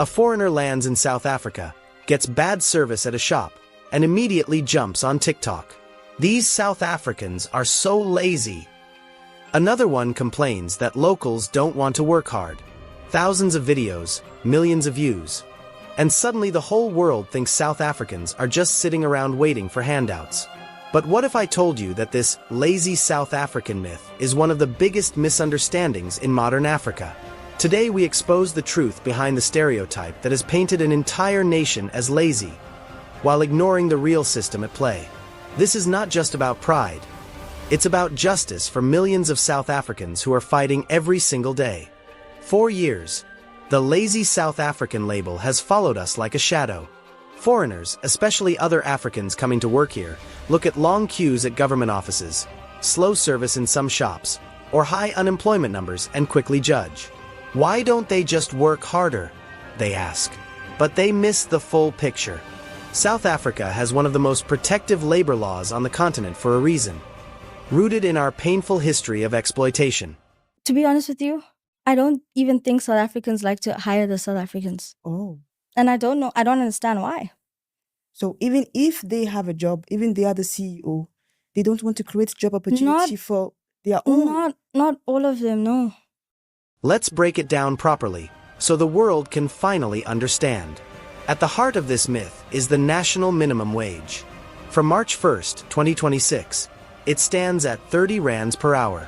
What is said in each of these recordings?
A foreigner lands in South Africa, gets bad service at a shop, and immediately jumps on TikTok. These South Africans are so lazy. Another one complains that locals don't want to work hard. Thousands of videos, millions of views. And suddenly the whole world thinks South Africans are just sitting around waiting for handouts. But what if I told you that this lazy South African myth is one of the biggest misunderstandings in modern Africa? Today we expose the truth behind the stereotype that has painted an entire nation as lazy, while ignoring the real system at play. This is not just about pride. It's about justice for millions of South Africans who are fighting every single day. For years, the lazy South African label has followed us like a shadow. Foreigners, especially other Africans coming to work here, look at long queues at government offices, slow service in some shops, or high unemployment numbers and quickly judge. Why don't they just work harder? They ask. But they miss the full picture. South Africa has one of the most protective labor laws on the continent for a reason, rooted in our painful history of exploitation. To be honest with you, I don't even think South Africans like to hire the South Africans. Oh. And I don't understand why. So even if they have a job, even they are the CEO, they don't want to create job opportunity for their own? Not all of them, no. Let's break it down properly, so the world can finally understand. At the heart of this myth is the national minimum wage. From March 1st, 2026, it stands at 30 rands per hour.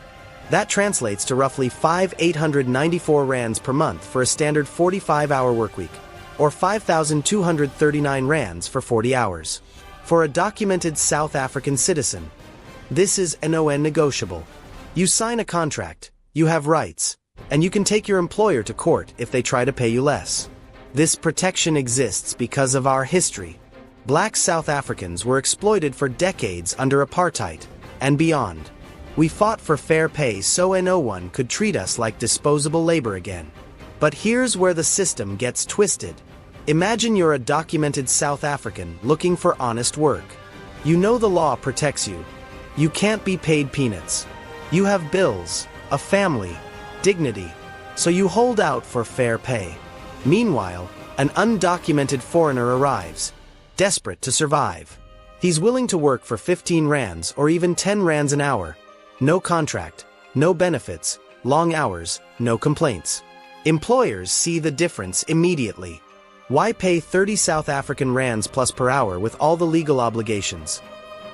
That translates to roughly 5,894 rands per month for a standard 45-hour workweek, or 5,239 rands for 40 hours. For a documented South African citizen, this is non-negotiable. You sign a contract, you have rights, and you can take your employer to court if they try to pay you less. This protection exists because of our history. Black South Africans were exploited for decades under apartheid and beyond. We fought for fair pay so no one could treat us like disposable labor again. But here's where the system gets twisted. Imagine you're a documented South African looking for honest work. You know the law protects you. You can't be paid peanuts. You have bills, a family, dignity, so you hold out for fair pay. Meanwhile, an undocumented foreigner arrives, desperate to survive. He's willing to work for 15 rands or even 10 rands an hour. No contract, no benefits, long hours, no complaints. Employers see the difference immediately. Why pay 30 South African rands plus per hour with all the legal obligations,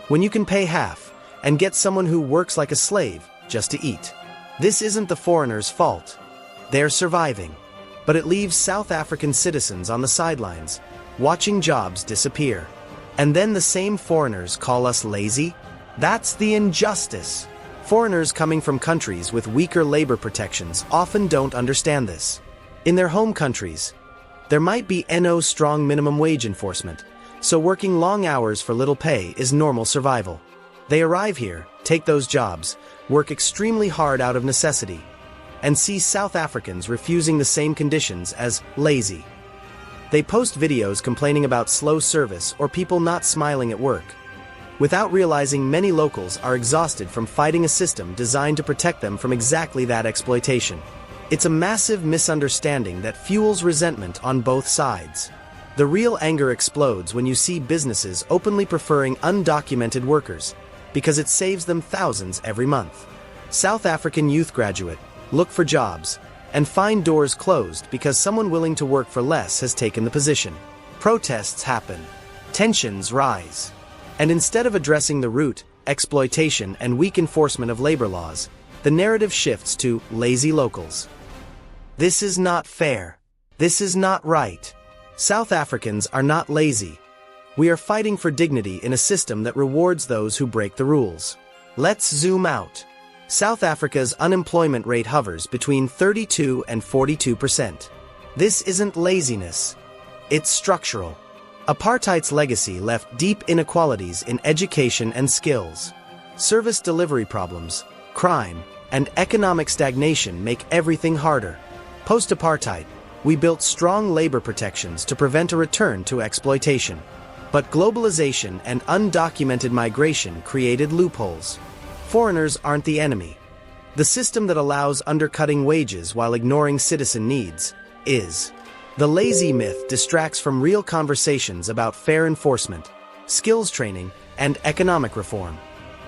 when you can pay half and get someone who works like a slave just to eat? This isn't the foreigner's fault. They're surviving. But it leaves South African citizens on the sidelines, watching jobs disappear. And then the same foreigners call us lazy? That's the injustice. Foreigners coming from countries with weaker labor protections often don't understand this. In their home countries, there might be no strong minimum wage enforcement, so working long hours for little pay is normal survival. They arrive here, take those jobs, work extremely hard out of necessity, and see South Africans refusing the same conditions as lazy. They post videos complaining about slow service or people not smiling at work, without realizing many locals are exhausted from fighting a system designed to protect them from exactly that exploitation. It's a massive misunderstanding that fuels resentment on both sides. The real anger explodes when you see businesses openly preferring undocumented workers, because it saves them thousands every month. South African youth graduate, look for jobs, and find doors closed because someone willing to work for less has taken the position. Protests happen. Tensions rise. And instead of addressing the root, exploitation, and weak enforcement of labor laws, the narrative shifts to lazy locals. This is not fair. This is not right. South Africans are not lazy. We are fighting for dignity in a system that rewards those who break the rules. Let's zoom out. South Africa's unemployment rate hovers between 32 and 42%. This isn't laziness. It's structural. Apartheid's legacy left deep inequalities in education and skills. Service delivery problems, crime, and economic stagnation make everything harder. Post-apartheid, we built strong labor protections to prevent a return to exploitation. But globalization and undocumented migration created loopholes. Foreigners aren't the enemy. The system that allows undercutting wages while ignoring citizen needs is. The lazy myth distracts from real conversations about fair enforcement, skills training, and economic reform.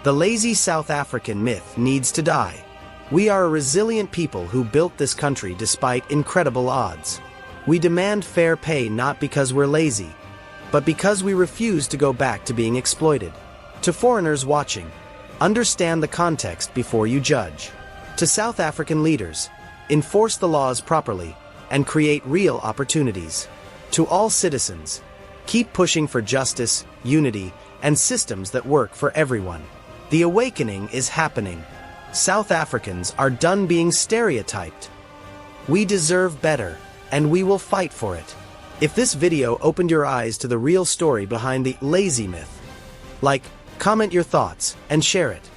The lazy South African myth needs to die. We are a resilient people who built this country despite incredible odds. We demand fair pay not because we're lazy, but because we refuse to go back to being exploited. To foreigners watching, understand the context before you judge. To South African leaders, enforce the laws properly and create real opportunities. To all citizens, keep pushing for justice, unity, and systems that work for everyone. The awakening is happening. South Africans are done being stereotyped. We deserve better, and we will fight for it. If this video opened your eyes to the real story behind the lazy myth, comment your thoughts and share it.